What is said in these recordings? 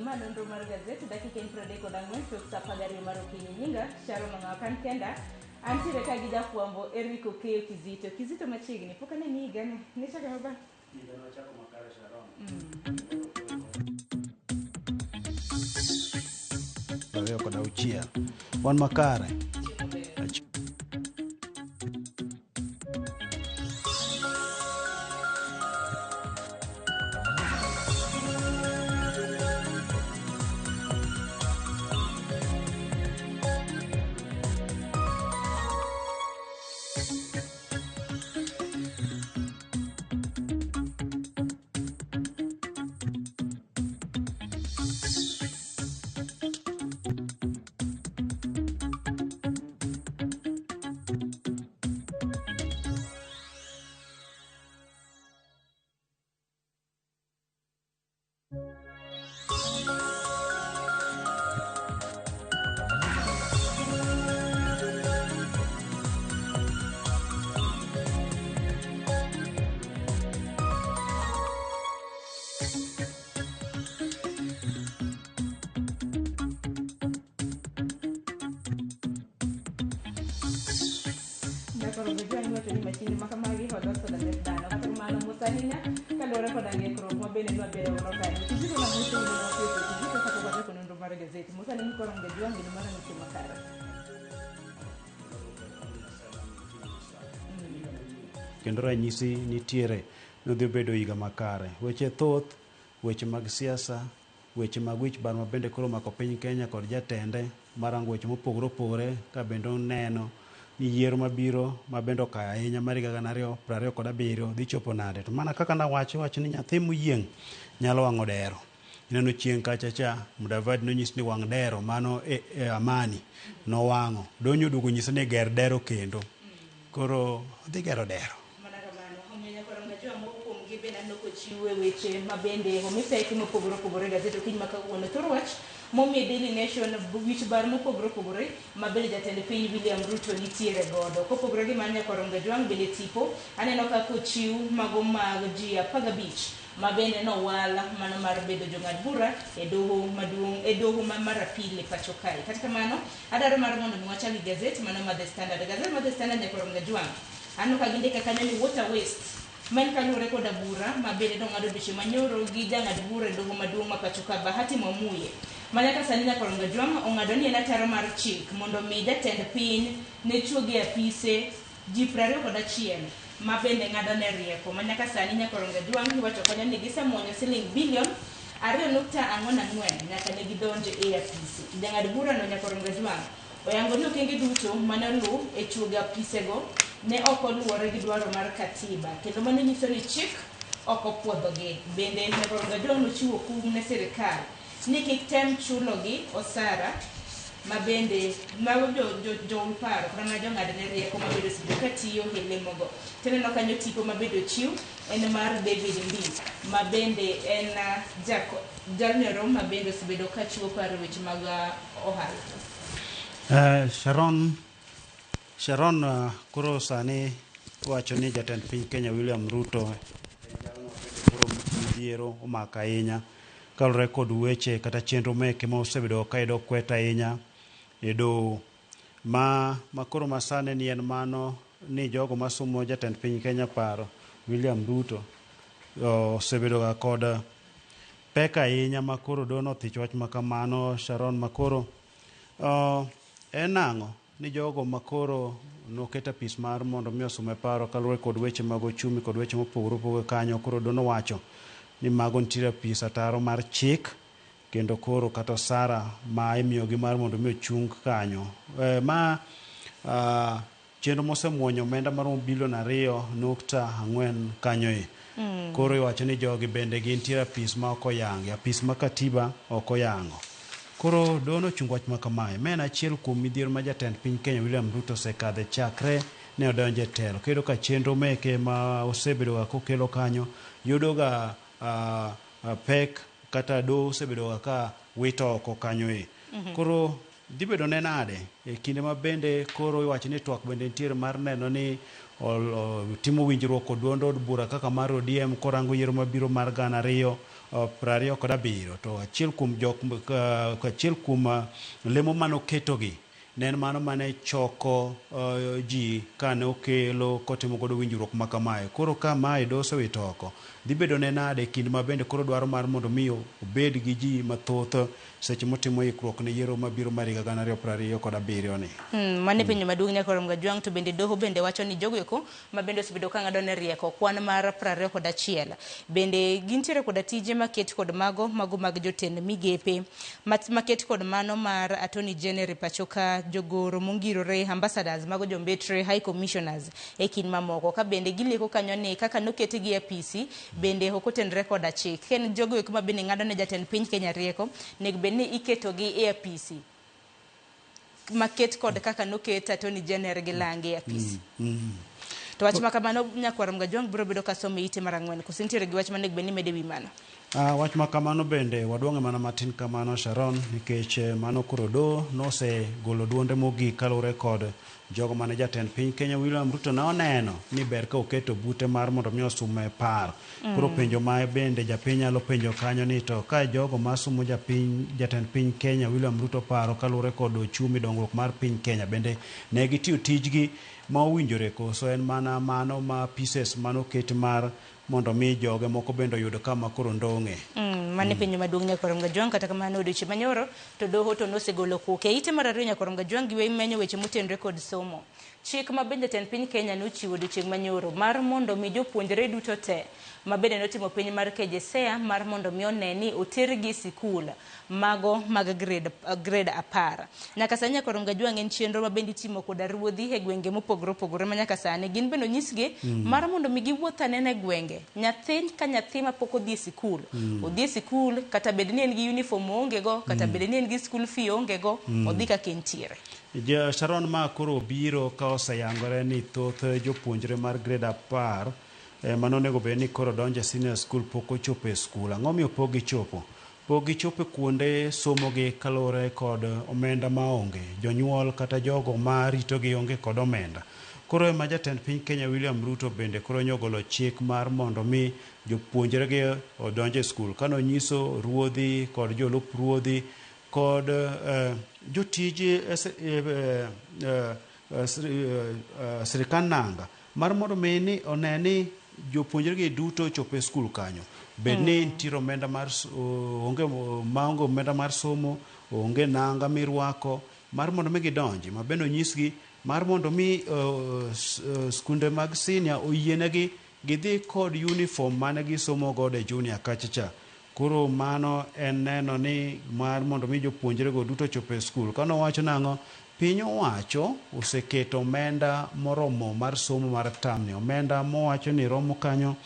manonro mar gazeti dakika 34 tok sa pagari mar okinyi nyinga Sharon Ngakan kenda antiere ka gi jafwambo Eric Okeyo Kizito machiegni pok ane ni gane ne chaka maba Igano chako makare Sharon. Bayo koda uchia wan makare kendo ranyisi nitiere nodhi bedo higa makare. Weche thoth, weche mag siasa, weche mag wich bar mabende koro mako piny Kenya kod jatende marango weche mopogore opogore ka bende neno ni yiero mabiro mabende okaya ahinya mar higa 2027 dhi chopo nade. To mana kaka nawacho ni nyathi moyieng' nyalo wang'o dero. Ineno chieng' kacha Mudavadi nonyis ni wang' dero mano Amani nowang'o. Donyo dugo nyiso ni ger dero kendo. Koro dhi gero dero. chiwe weche mabende omipeki mopogore opogore gazeti kiny makawuono thorwach momie Daily Nation wich bar mopogore opogore mabende jatend piny William Ruto nitiere godo kopogore gi manya koronga jwang' bende tipo aneno kako chiw mago mag ji 15 mabende nowala mano mar bedo jong'ad bura e doho maduong' e doho mar apil e pacho kae. Kata kamano adaro mar mondo mwachagi gazeti mano ma The Standard. Gazeti ma The Standard nyakoronga jwang' ano ka gindika kanyo ni water waste man kaluwore koda bura mabende nong'ado dweche manyoro gi jang'ad bura e doho maduong' ma pacho ka Bahati Mwamuye manyaka sani nyakoronga jwang' ong'ado ni en ataro mar chik mondo mi jatend piny ne chuogi apise ji 21 mabende ng'ado ne rieko manyaka sani nyakoronga jwang' iwacho kanyo ni gisemuonyo siling bilion 2.44 nyaka ne gidonje e apise. Jang'ad bura no nyakoronga jwang' oyango ni okenge duto manolu e chuoga apisego ne ok oluwore gi dwaro mar katiba kendo mano nyiso ni chik ok opuodhogi. Bende nyakoronga jwang' nochiwo kum ne sirikal ni kik tem chulogi osara mabende mago joul paro kata jong'ad ne rieko mabedo seche ka tiyo e lemogo. Tineno kanyo tipo mabedo chiw en mar David Mbii mabende en jalnero mabende osebedo ka chiwo paro weche mag ohala. Sharon koro sani wacho ni jatend piny Kenya William Ruto koro midhiero omako ahinya kalure kod weche kata chenro meke ma osebedo ka ido kwet ahinya e doho ma koro masane ni en mano ni jogo masomo jatend piny Kenya paro William Ruto osebedo kod pek ahinya ma koro dono thich wach makamano. Sharon makoro en ang'o ni jogo makoro noketa pis mar mondo mi osome paro kalure kod weche mag ochumi kod weche mopogore opogore kanyo koro dono wacho ni mago nitiere pis ataro mar chik kendo koro kata osara ma imiyogi mar mondo mi ochung kanyo ma chenro mosemuonyo omenda maromo bilion 2.4 kanyo koro iwacho ni jogi bende gintiere pis ma ok oyangi apis ma katiba ok oyango. Koro dono chung wach makamae men achiel kuom midhiero ma jatend piny Kenya William Ruto osekadhe chakre ne odonje telo kedo ka chenro meke ma osebedo kokelo kanyo yudo ga pek kata do osebedo ka wito oko kanyo koro dhi bedo ne nade e kinde ma bende koro iwacho ni twak bende nitiere mar neno ni timo winjruok kod duond od bura kaka mar ODM korango yiero mabiro mar 2027 27 to achiel kuom lemo manoketogi ne en mano mane choko ji kane okelo kotimo godo winjruok ma kamae. Koro ka mae dosewito oko, dhi bedo ne nade kind ma bende koro dwaro mar mondo mi obed gi ji mathoth seche motimo ikruok ne yiero mabiro mar higa 2027 ni. Mane penjo maduong' nyaka Rom Gajwang', to bende doho bende wacho ni jogo eko ma bende osebedo ka ng'ado ne rieko kwan mar 21 bende gintiere koda tije maket kod mago mag jotend migepe maket kod mano mar Attorney General pachoka, jogoro mongirore, ambassadors mago jombetre, high commissioners e kin mamoko ka bende gilieko kanyo ni kaka noketgi e PC bende okotenre koda chik. Ken jogo eko ma bende ng'ado ne jatend piny Kenya rieko nego bende iketogi e PC maket kod kaka noket Attorney General gi langi e PC. To wach makamano Nyakwarom Gajwang' biro bedo kasomo ite mar 4 kosintiere gi wach manego bende mede wi mano. Wach makamano bende waduong'e mana matin kamano Sharon, nikech mano koro do nosegolo duonde mogik kalure kod jogo mane jatend piny Kenya William Ruto na oneno ni ber ka oketo bute mar mondo mi osume par. Koro penjo ma bende japiny nyalo penjo kanyo ni to ka jogo masumo jatend piny Kenya William Ruto paro kalure kod ochumi dongruok mar piny Kenya bende ne gitiyo tijgi ma owinjore koso en mana mano ma pieces manoket mar mondo mi joge moko bende oyudo kama koro ndong'e. Mane penjo maduong' Nyakwarom Gajwang', kata kamano odiochieng' manyoro to doho to nosegolo koke ite mar 2 Nyakwarom Gajwang' giwe menyo weche motenre kod somo. Chik ma bende jatend piny Kenya nochiwo odiochieng' manyoro mar mondo mi jopuonjre duto te ma bende notimo piny mar KJSEA mar mondo mi oneni otergi sikul mago mag grade 10. Nyaka sani Nyakwarom Gajwang' en chenro ma bende itimo koda ruodhi e gwenge mopogore opogore ma nyaka sani gin bende onyisgi mar mondo mi giwuoth anene gwenge nyathi ka nyathi ma pok odhi sikul odhi sikul, kata bed ni en gi uniform onge go, kata bed ni en gi school fee onge go, odhi kaka entiere. Sharon, ma koro biro ka oseyangore ni thoth jopuonjre mar grade 10 manonego bed ni koro donje senior school pok ochopo e skul. Ang'o miyo pok gichopo? Pok gichopo kuonde somogi kalore kod omenda maonge, jonyuol kata jogo ma ritogi onge kod omenda. Koro ema jatend piny Kenya William Ruto bende koro nyogolo chik mar mondo mi jopuonjregi odonje skul, kanonyiso ruodhi kod jolup ruodhi kod jotije sirikand nanga mar mondo mi ni oneni jopuonjregi duto ochopo e skul kanyo. Bed ni nitiere omenda mar onge omenda mar somo, onge nanga mirwako mar mondo mi gidonji, ma bende onyisgi mar mondo mi skunde mag senior oyienegi gidhi kod uniform mane gisomo godo e junior kachacha. Koro mano en neno ni mar mondo mi jopuonjrego duto ochopo e skul. Kano wacho nang'o? Piny owacho oseketo omenda moromo mar somo mar tamni, omenda mowacho ni romo kanyo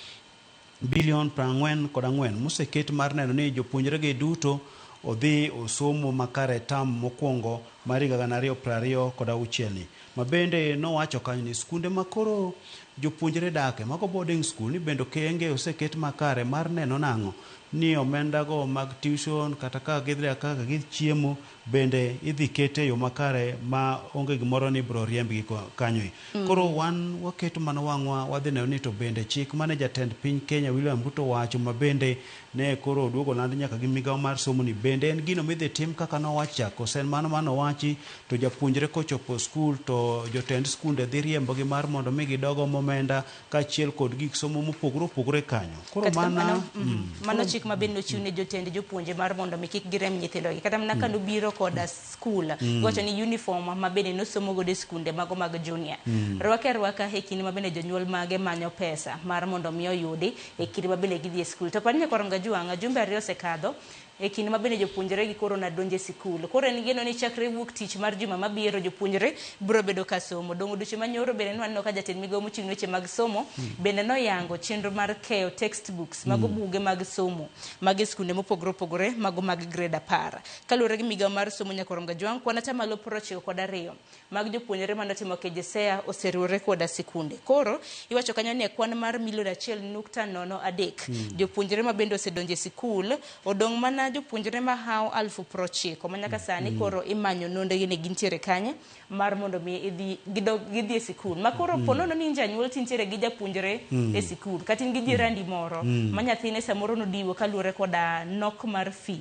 bilion 44 moseket mar neno ni jopuonjregi duto odhi osomo makare tam mokwongo mar higa 2026 ni. Ma bende nowacho kanyo ni skunde makoro jopuonjre dake mago boarding school ni bende kenge oseket makare mar neno nang'o ni omenda go mag tuition kata ka gidhi kaka gichiemo bende idhi kete yo makare ma onge gimoro ni bro riembgi kanyo. Koro wan waketo mana wang'wa wadhi neno ni to bende chik mane jatend piny Kenya William Ruto wacho ma bende ne koro duogo land nyaka gi migawo mar somo ni bende en gino midhi tim kaka nowacha kose en mano manowachi to japuonjre kochopo skul to jotend skunde dhi riembogi mar mondo mi gidogo omenda kaachiel kod gik somo mopogore opogore kanyo. Koro mano chik ma bende ochiw ne jotend jopuonje mar mondo mi kik girem nyithindogi kata mana ka nobiro koda skul wacho ni uniform ma bende nosomo godo e skunde mago mag junior rwake arwaka e kinde ma bende jonyuol mage manyo pesa mar mondo mi oyudi e kinde ma bende gidhi e skul. To pani Nyakwarom Gajwang', jumbe 2 osekadho e kinde ma bende jopuonjre gi koro nadonje sikul. Koro en geno ni chakre wuok tich mar juma mabiro jopuonjre biro bedo ka somo. Dong odiochieng' manyoro bende nwaneno ka jatend migawo mochung' weche mag somo bende noyango chenro mar keyo textbooks mago buge mag somo mag skunde mopogore opogore mago mag grade 10. Kaluwore gi migawo mar somo Nyakwarom Gajwang', kwan atamalo 92 mag jopuonjre manotimo KJSEA oseriwore koda sikunde. Koro iwacho kanyo ni kwan mar milion 1.03 jopuonjre ma bende osedonje sikul odong' mana mana jopuonjre ma haw 90,000 manyaka sani koro imanyo nonde gi ne gintiere kanye mar mondo mi gidhi e sikul ma koro ponono ni janyuol tintiere gi japuonjre e sikul kata in gi jirandi moro ma nyathine samoro nodiwo kaluwore koda nok mar fee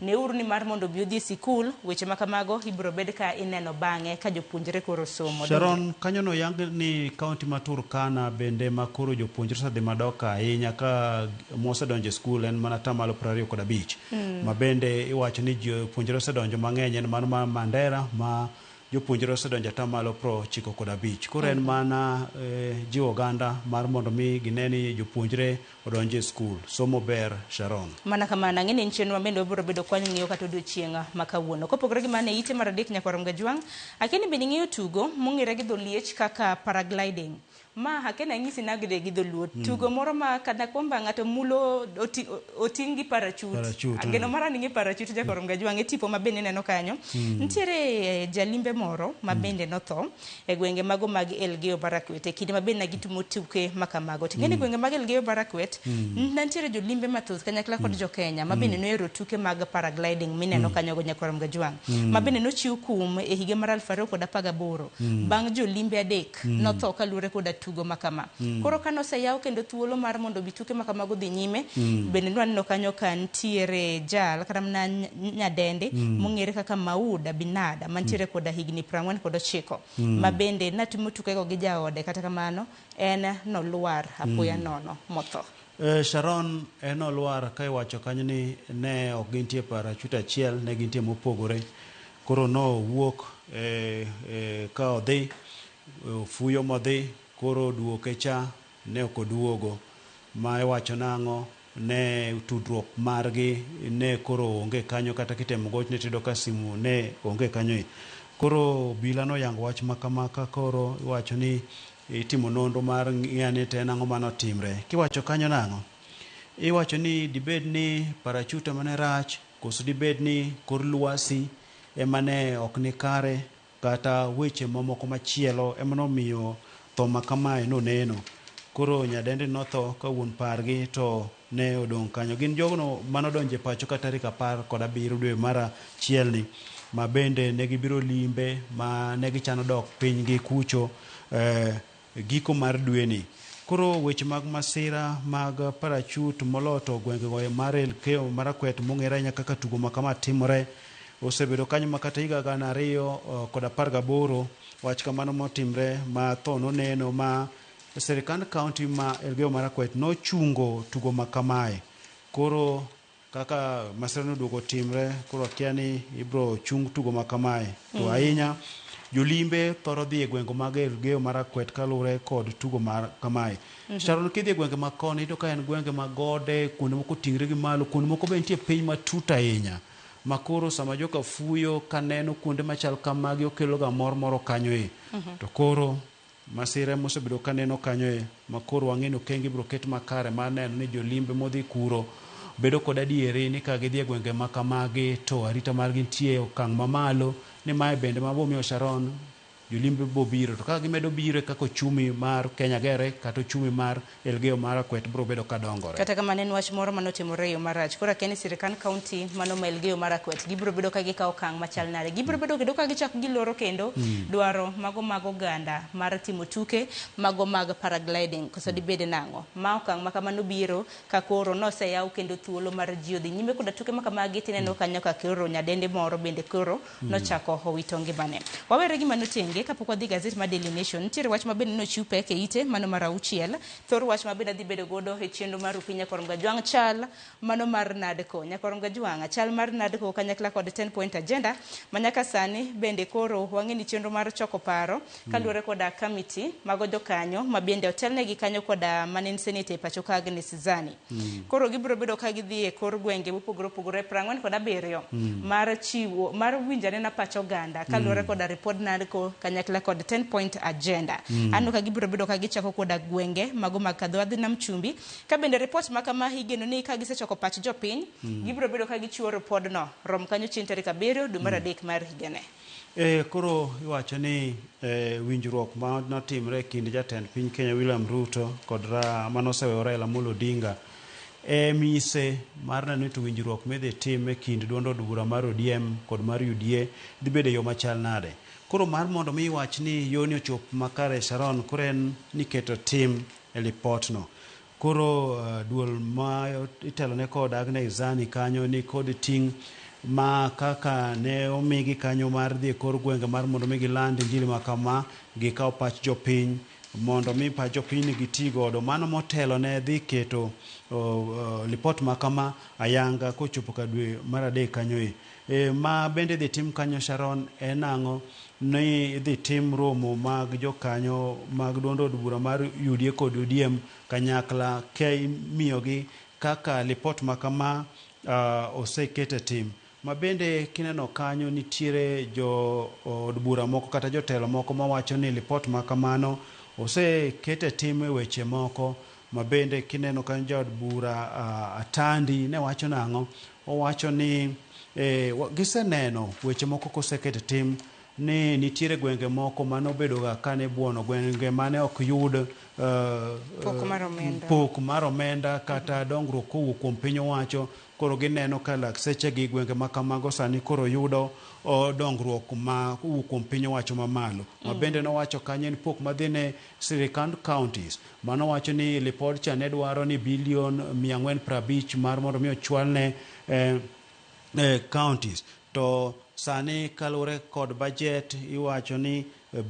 neuru ni mar mondo bi odhi e sikul weche ma kamago ibiro bed ka ineno bang'e ka jopuonjre koro somo. Sharon, kanyo no yang ni kaunti ma Turkana bende ma koro jopuonjre sadhi madoka ahinya ka mosedonjo e skul en mana tamalo 25 ma bende iwacho ni jopuonjre osedonjo mang'eny en mana ma Mandera ma jopuonjre osedonjo tamalo 95. Koro en mana jiwo oganda mar mondo mi gineni jopuonjre odonjo e skul. Somo ber, Sharon. Mana kamana ng'eni en chenro ma bende obiro bedo kwanyo ng'iyo kata odiochieng' ma kawuono. Kopogore gi mane ite mar adek nyaka Romga Jwang', akeni bende ng'iyo tugo mong'ere gi dholiech kaka paragliding. Ma hakena ng'isi nagde gi dholuo tugo moro ma kana kwamba ng'ato mulo oting' gi parachute. Ageno mara ni parachute ja Romga Jwang' e tipo ma bende neno kanyo. Nitiere jalimbe moro ma bende notho e gwenge mago mag Elgeyo Marakwet e kinde ma bende nagitumo tuke makamago. Ting'eni gwenge mag Elgeyo Marakwet nitiere jolimbe mathoth kanyakla kod jo Kenya ma bende noero tuke mag paragliding mineno kanyo go nyaka Romga Jwang'. Ma bende nochiw kum e higa mar 2018 bang' jolimbe adek notho kaluwore koda tugo makama. Koro kano seyaw kendo thuolo mar mondo bituke makamago dhi nyime bende nwanno kanyo kan tiere jal kata mna nyadendi mong'ere kaka Mauda Binada mantiere koda higni 49 ma bende natimo tukego gi jaode kata kamano en nolwar apoya nono motho. Sharon, en olwar ka iwacho kanyo ni ne ok gintie parachute achiel, ne gintie mopogore. Koro no wuok ka odhi fuyo modhi koro duoke cha ne ok oduogo ma iwacho nang'o ne tudruok margi ne koro onge kanyo kata kitemo goch ne tedo ka simu ne onge kanyo. Koro bila no yango wach makamaka koro iwacho ni itimo nonro mar ng'ani te nang'o mano timre. Kiwacho kanyo nang'o iwacho ni dibed ni parachute mane rach koso dibed ni kor lwasi emane ok ni kare kata weche mamoko machielo emanomiyo tho makamae no neno. Koro nyadendi notho ka wuon pargi to ne odong' kanyo. Gin jogno manodonje pacho ka tarik 17 dwe mar achiel ni ma bende ne gibiro limbe ma ne gichano dok piny gi kucho giko mar dwe ni. Koro weche mag masira mag parachute moloto gwenge go mar Elgeyo Marakwet mong'ere nya kaka tugo makama timore osebedo kanyo makata higa 2018 wach kamano motimre ma tho noneno ma serikand kaunti ma Elgeyo Marakwet nochungo tugo makamae. Koro kaka masira noduogo timre koro akia ni ibro chung tugo makamae to ahinya jolimbe thoro dhi e gwenge mag Elgeyo Marakwet kaluwore kod tugo mar kamae. Sharon, kidhi e gwenge mag koni to ka en gwenge mag gode kuonde moko tingre gi malo kuonde moko be nitie piny matut ahinya makoro sama joka fuyo kaneno kuonde machal kamagi okelo ga moro kanyo to koro masira mosebedo kaneno kanyo makoro wang'eno kengi bro ket makare mar neno ni jolimbe modhi kuro bedo kod adieri ni ka gidhi e gwenge makamagi to arita margi nitie okang' mamalo ni mae bende mabomiyo Sharon jolimbe bo biro to ka gimedo biro kaka ochumi mar Kenya gere kata ochumi mar Elgeyo Marakwet bro bedo kadongore. Kata kamano en wach moro manotimore yo marach. Koro keni sirikand kaunti mano ma Elgeyo Marakwet gibro bedo ka gikawo okang' machal nade. Gibro bedo ka gichak giloro kendo dwaro mago ganda mar timo tuke mago mag paragliding koso dibede nang'o ma okang' makamano biro ka koro noseyaw kendo thuolo mar ji odhi nyime koda tuke makamagi tineno kanyo ka koro nyadende moro bende koro nochako owito ngimane. Wawere gi manotenge kapok wadhi gazet ma Daily Nation. Nitiere wach mabende nochiw pek e ite mano mar 6. Thor wach mabende dhi bedo godo e chenro mar Upinya Romga Jwang' chal mano mar Nadco nyaka Romga Jwang' chal mar Nadco kanyakla kod 10 point agenda manyaka sani bende koro wang'eni chenro mar choko paro kaluwore koda committee mago jokanyo ma bende otelnegi kanyo koda manen senate e pacho ka Agnes Zani. Koro gibro bedo ka gidhi e kor gwenge mopogore 47 mar chiwo mar winjane na pacho ganda kaluwore koda report Nadco kanyakla kod 10 point agenda. Ano ka gibro bedo ka gichako koda gwenge mago mag Kadwadhi nam chumbi ka bende report makama higeno ni ka gisechoko pach jopiny gibro bedo ka gichiwo report no rom kanyo chieng' tarik 7 dwe mar adek mar higane. Koro iwacho ni winjruok ma notimre kind jatend piny Kenya William Ruto kod manosewore Raila Amolo Odinga mise mar neno ni to winjruok midhi tim e kind duond od bura mar ODM kod mar UDA dhi bedo yo machal nade. Koro mar mondo mi wach ni yoni ochop makare Sharon, koro en ni keto tim e lipotno. Koro duol ma itelo ne kod Agnes Zani kanyo ni kod ting' ma kaka ne omigi kanyo mar dhi kor gwenge mar mondo mi giland injili ma kama, gikaw pach jopiny mondo mi pach jopiny giti godo. Mano motelo ne dhi keto lipot ma kama ayanga kochopo ka dwe mar adek kanyo ma bende dhi tim kanyo Sharon en ang'o ni dhi tim romo mag jokanyo mag duond od bura mar UDA kod ODM kanyakla ke miyogi kaka lipot ma kama osekete tim. Ma bende kineno kanyo nitiere jo od bura moko kata jotelo moko mawacho ni lipot ma kamano osekete tim e weche moko. Ma bende kineno kanyo jo od bura Atandi ne wacho nang'o, owacho ni giseneno weche moko kosekete tim ni nitiere gwenge moko mano bedo ga kane buono, gwenge mane ok yud pok mar omenda kata dongruok kowuok kuom piny owacho. Koro gineno ka lakseche gi gwenge ma kamago sani koro yudo dongruok ma kowuok kuom piny owacho mamalo. Ma bende nowacho kanyo ni pok madhi ne sirikand counties, mano wacho ni lipod cha ne dwaro ni bilion 450 mar mondo mi ochwalne counties, to sani kalure kod budget iwacho ni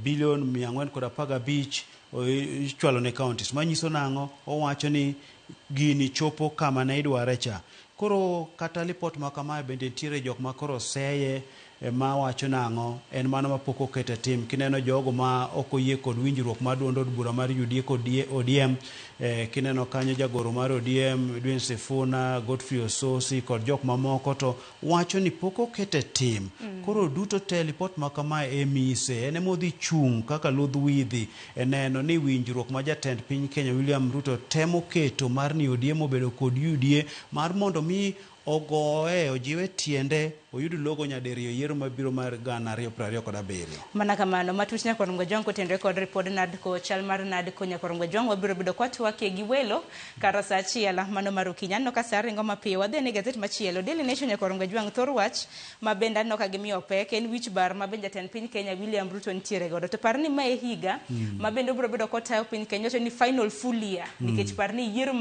bilion 415 ichwalo ne counties. Manyiso nang'o, owacho ni gini chopo kama ne idware cha. Koro kata lipot ma kamae bende nitiere jok ma koro seye ma wacho nang'o, en mano ma pok okete tim. Kineno jogo ma ok oyie kod winjruok mar duond od bura mar UDA kod ODM, kineno kanyo jagoro mar ODM Edwin Sifuna, Godfrey Ososi kod jok mamoko to wacho ni pok okete tim. Koro duto te lipot ma kamae mise ene modhi chung' kaka ludh widhi eneno ni winjruok ma jatend piny Kenya William Ruto temo keto mar ni ODM obedo kod UDA mar mondo mi ogoe ojiwe tiende oyud logo nyadiriyo yiero mabiro mar 2027. Mana kamano matuch Nyakoromgo Jong kotenore kod ripod NADCO, chal mar NADCO Nyakoromgo Jong wabiro bedo kwatwake gi welo kara sa achiel mano mar okinyi. Aneno ka sa ringo mapiyo wadhi ne gazet machielo Daily Nation. Nyakoromgo Jong thor wach ma bende aneno ka gimiyo pek en wich bar ma bende jatend piny Kenya William Ruto nitiere godo. To par ni mae higa ma bende obiro bedo kotayo piny Kenya ni final full year nikech par ni yiero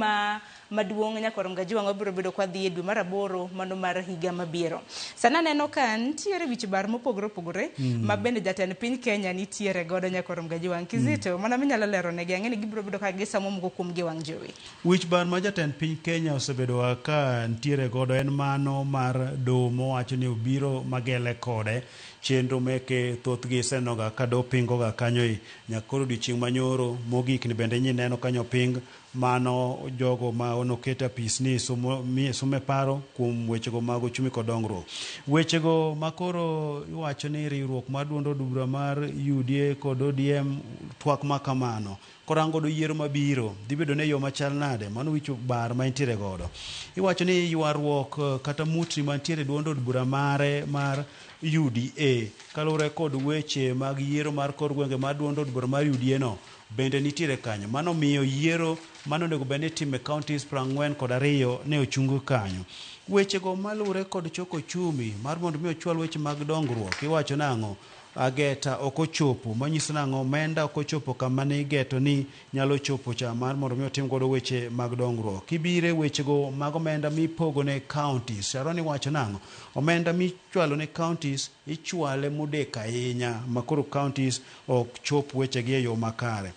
maduong' Nyakoromgo Jong wabiro bedo kwadhi e dwe mar 8 mano mar higa mabiro. Sana neno ka nitiere wich bar mopogore opogore ma bende jatend piny Kenya nitiere godo Nyakoromgo Jong. Kizito mana minyalo lero ne geng'e ni gibiro bedo ka gisamo moko kuom gi wang' jowi. Wich bar ma jatend piny Kenya osebedo ka nitiere godo en mano mar doho mowacho ni obiro magele kode chenro meke thothgi senoga ka do pingoga kanyo nyakoro odiochieng' manyoro mogik ni bende neno kanyo ping mano jogo ma onoket apis ni some paro kuom wechego mag ochumi kod dongruok. Wechego makoro iwacho ni riwruok mar duond od bura mar UDA kod ODM twak ma kamano korango do yiero mabiro dhi bedo ne yo machal nade, mano wich bar ma intiere godo. Iwacho ni ywaruok kata mutri mantiere duond od bura mare mar UDA kalure kod weche mag yiero mar kor gwenge mar duond od bura mar UDA no bende nitiere kanyo. Mano miyo yiero mano onego bende time counties 42 ne ochungu kanyo. Wechego malure kod choko chumi mar mondo mi ochwal weche mag dongruok iwacho nang'o, ageta ok ochopo, manyiso nang'o, omenda ok ochopo kama ne igeto ni nyalo chopo cha mar mondo mi otim godo weche mag dongruok. Kibire wechego mag omenda mipogo ne counties, Sharon iwacho nang'o, omenda michwalo ne counties ichwale modek ahinya makoro counties ok chop wechegi e yo makare.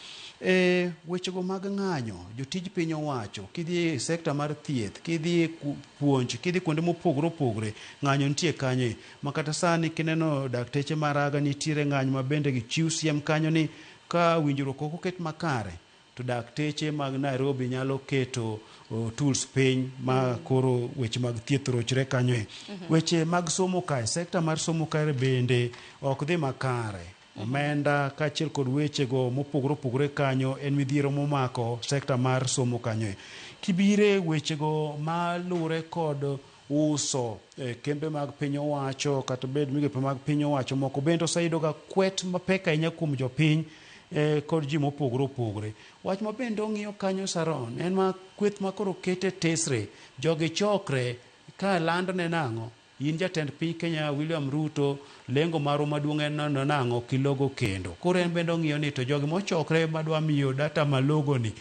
Wechego mag ng'anyo jotij piny owacho, kidhi e sekta mar thieth, kidhi e puonj, kidhi kuonde mopogore opogore, ng'anyo nitie kanyo. Makata sani kineno dakteche maraga nitiere ng'anyo ma bende gichiw siem kanyo ni ka winjruok ok oket makare to dakteche mag Nairobi nyalo keto tools piny ma koro weche mag thieth rochre kanyo. Weche mag somo kae, sekta mar somo kae bende ok dhi makare. Omenda kaachiel kod wechego mopogore opogore kanyo en midhiero momako sekta mar somo kanyo. Kibire wechego malure kod uso kembe mag piny owacho kata bed migepe mag piny owacho moko bende oseyudo ga kwet mapek ahinya kuom jopiny kod ji mopogore opogore. Wach ma bende ong'iyo kanyo Sharon en ma kweth ma koro kete tesre jogi chokre ka landone nang'o in jatend piny Kenya William Ruto lengo maro maduong' en nono nang'o kilogo kendo. Koro en bende ong'iyo ni to jogi mochokre madwa miyo data malogo ni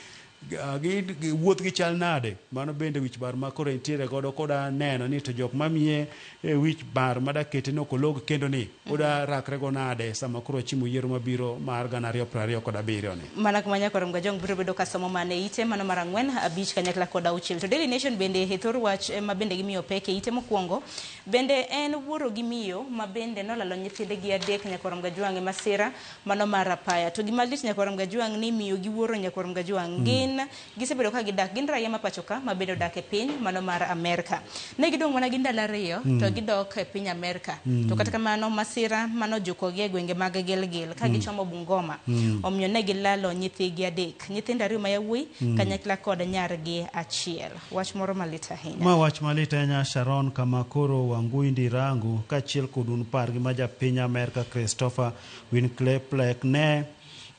wuoth gi chal nade. Mano bende wich bar ma koro entiere godo koda neno ni to jok mamiye wich bar madakete ni okolog kendo ni oda rakre go nade sama koro chimo yiero mabiro mar 2027 ni. Mana kuma nyako ram gajong biro bedo kasomo mane ite mano mar 4 abich kanyakla kod 6 to Daily Nation bende hethor wach ma bende gimiyo peke ite mokwongo bende en wuoro gimiyo ma bende nolalo nyithinde gi adek nyako ram gajwang masira mano mar apaya to gimalit nyako ram gajwang ni miyo gi wuoro nyako ram gajwang gisebedo ka gidak gin raia mapachoka ma bende odak e piny mano mar Amerika. Ne gidong mana gi ndalo 2 to gidok e piny Amerika. To kata kamano masira mano jukogi e gwenge mag Gilgil ka gichomo Bungoma. Omiyo ne gilalo nyithigi adek. Nyithindo 2 ma yawuoyi kanyakla kod nyargi 1. Wach moro malit ahinya. Ma wach malit ahinya Sharon kama koro Wangui Ndirangu kachiel kod un pargi ma japiny Amerika Christopher Winkleplek ne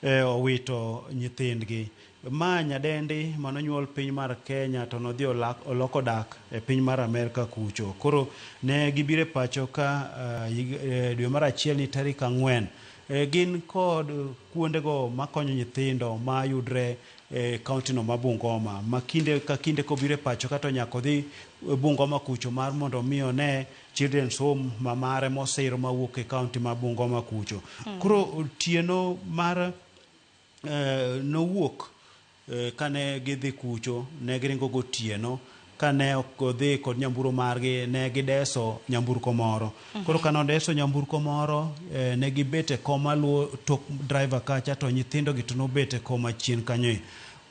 owito nyithindgi. Ma nyadendi manonyuol piny mar Kenya to nodhi oloko dak e piny mar Amerika kucho. Koro ne gibire pacho ka dwe mar achiel ni tarik 4 gin kod kuondego makonyo nyithindo ma yudre kaunti no ma Bungoma ma kinde ka kinde kobire pacho ka to nyako dhi Bungoma kucho mar mondo miyo ne children's home ma mare mosiro mawuok e kaunti ma Bungoma kucho. Koro tieno mar nowuok kane gidhi kucho ne giringo gotieno kane odhi kod nyamburo margi ne gideso nyamburko moro. Koro kane odeso nyamburko moro ne gibete koma luo tok driver kacha to nyithindo gi to nobete koma chien kanyo.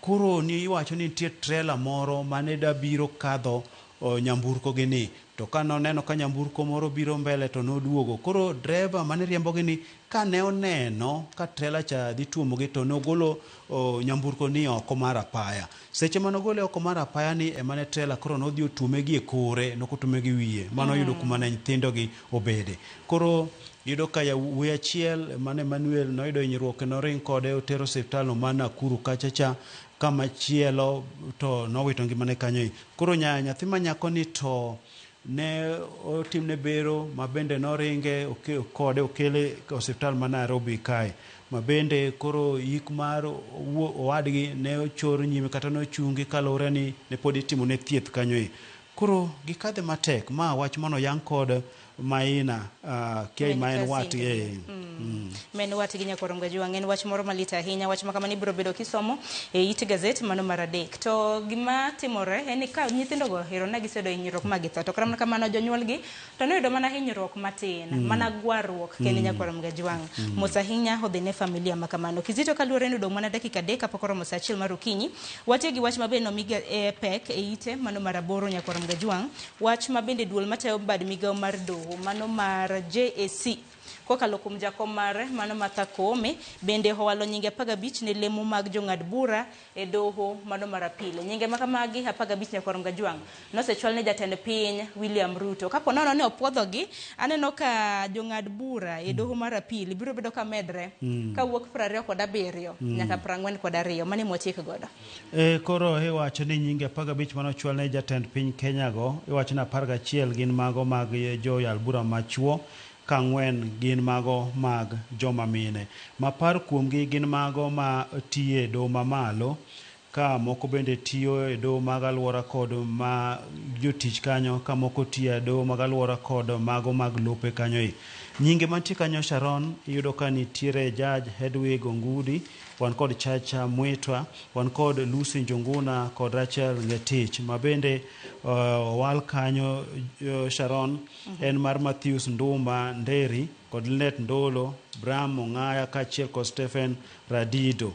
Koro ni iwacho ni nitie trailer moro mane da biro kadho nyamburko gi ni to kane oneno ka nyamburko moro biro mbele to noduogo. Koro driver mane riembo gi ni kane oneno ka trailer cha dhi tuomo gi to nogolo nyamburko ni oko mar apaya. Seche mane ogole oko mar apaya ni emane trailer koro nodhi otume gi e kore nokotume gi wiye. Mano yudo kuma ne nyithindo gi obede. Koro yudo ka yawuoyi achiel mane Emmanuel noyudo hinyruok noring kode otero osiptal no man Nakuru kachacha kama chielo to nowito ngimane kanyo. Koro nyathi manyako ni to ne otimne bero ma bende noringe kode okele osiptal ma Nairobi kae ma bende koro yik mar owadgi ne ochor nyime kata nochungi kalore ni ne pod itimo ne thieth kanyo. Koro gikadhe matek ma wach mano yang kod Maina kei maen wat men wat gi nyako ram gajwang en wach moro malita ahinya. Wach ma kamani biro bedo kisomo e it gazet mano mar 3 to gima timore en ka nyithindo go hero na gisedo hinyruok magitho to kram kamano jonyuol gi to noyudo mana hinyruok matin mana gwarruok ken nyako ram gajwang mosa hinya odhi ne familia ma kamano. Kizito kaluore ni do mana dakika 3 kapok romo saa 1 mar okinyi watie gi wach mabe no miga e pek e ite mano mar 8 nyako ram gajwang. Wach mabende duol matayo bad migao mar doho mano mar JAC kokalo kuom jakom mare mano Martha Koome bende owalo nyinge 15 ne lemo mag jong'ad bura e doho mano mar apil. Nyinge makamagi 15 nyako ram gajwang nosechwal ne jatend piny William Ruto. Kapo nono ne opuodhogi aneno ka jong'ad bura e doho mar apil biro bedo ka medre kawuok 27 nyaka 42 mane motiek godo. Koro iwacho ni nyinge 15 manochwal ne jatend piny Kenya go iwacho na 11 gin mago mag joyal bura machuo ka 4 gin mago mag joma mine. Mapar kuomgi gin mago ma tiye do mamalo ka moko bende tiyo e do mag alwora kod ma jotich kanyo ka moko tiyo e do mag alwora kod mago mag lope kanyo. Nyinge mantie kanyo Sharon iyudo ka nitiere Judge Hedwig Ongudi, wan kod Chacha Mwitwa, wan kod Lucy Njunguna kod Rachel Ngetich ma bende wal kanyo Sharon en mar Matthews Ndumba Nderi kod Linet Ndolo, Bram Ongaya kachiel kod Stephen Radido.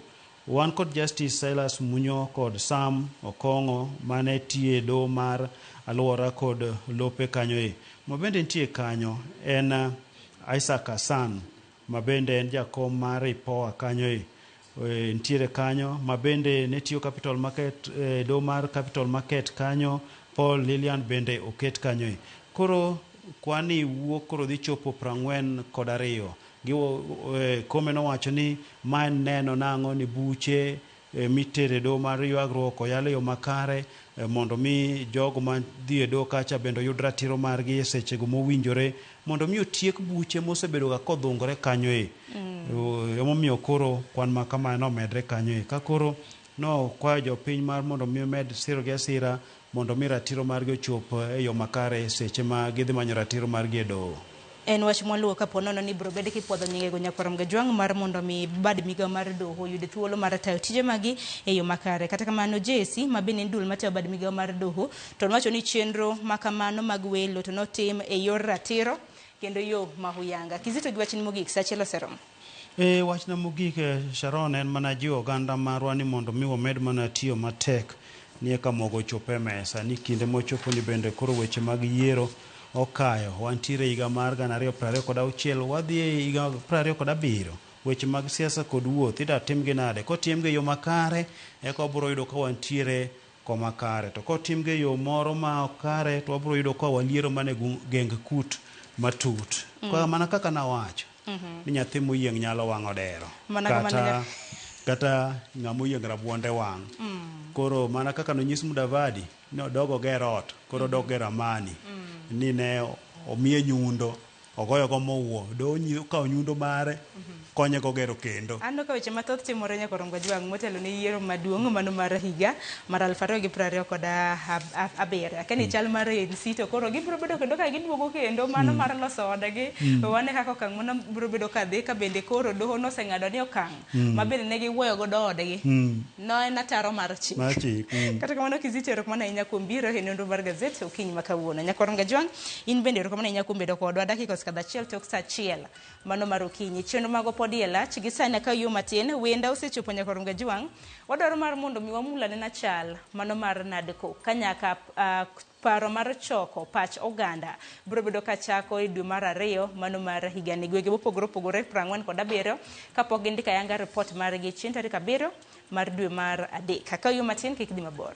Wan kod Justice Silas Munyo kod Sam Okongo mane tiye do mar alwora kod lope kanyo. Ma bende nitie kanyo en Isaac Hassan ma bende en jakom mar IPOA kanyo. Ntiere kanyo ma bende ne tiyo Capital Market do mar Capital Market kanyo. Paul Lilian bende oket kanyo. Koro kwani wuok koro dhi chopo 42 Kome nowacho ni ma neno nang'o ni buche mitere do mar ywagruok oyal yo makare mondo mi jogo ma dhi e do kacha bende yud ratiro margi e sechego mowinjore mondo mi otiek buche mosebedo ga kodhungore kanyo emomiyo koro kwan ma kamano omedre kanyo ka koro no kwayo jopiny mar mondo mi med siro gi asira mondo mi ratiro margi ochop e yo makare seche ma gidhi manyo ratiro margi e doho. En wach mwaluwo kapo nono ni bro bede kipodho nyingego Nyakorom Gajwang' mar mondo mi bad migao mar doho yude thuolo mar tayo tije magi e yo makare. Kata kamano Jesi ma bende ndul matayo bad migao mar doho to nowacho ni chenro makamano mag welo to notim e yor ratiro kendo yo mahuyanga. Kizito gi wachni mogik sachielo serom. Wachna mogik Sharon en mana jiwo oganda marwa ni mondo mi wamed mana tiyo matek ni eka mogo chope mesa ni kinde mochopo ni bende koro weche mag yiero okayo wantiere higa mar 2026 wadhi e higa 2027 weche mag siasa kod wuoth ida timgi nade kotimgi yo makare eka wabiro yudo ka wantiere koma kare to kotimgi yo moro ma kare to wabiro yudo ka waliero mane geng kut matut kwa mana kaka nawacho ni nyathi moyieng nyalo wang'o dero kata ng'amo yieng rabuonde wang' koro mana kaka nonyis Mudavadi no dogo gerot koro dog geramani ni ne omiye nyundo ogoyo go mowuo do ka nyundo mare konye go gero kendo. Ando ka weche mathoth timore Nyakorom Gajwang' motelo ne yiero maduong' mano mar higa mar 2027 kani chal mar ANC to koro gibiro bedo kendo ka giduogo kendo mano mar loso odegi wane kaka okang' mano biro bedo ka dhi ka bende koro doho noseng'ado ni okang' ma bende ne giwuoyo godo odegi no en ataro mar chik kata kamano Kizito erokamano ahinya kuom biro e nonro mar gazet okinyi ma kawuono. Nyakorom Gajwang' in bende erokamano ahinya kuom bedo kodwa dakika kadha achiel tok saa achiel mano mar okinyi chenro mago podi e lach gi sani ka yo matin wenda osechopo Nyakorom Gajwang' wadwaro mar mondo mi wamulane na chal mano mar nadko kanyaka paro mar choko pach oganda biro bedo ka chako e dwe mar 2 mano mar higa ni gwenge mopogore opogore 47 kapok gindika yanga report mar gi chien tarik 7 mar dwe mar 3 kaka yo matin kik di mabor.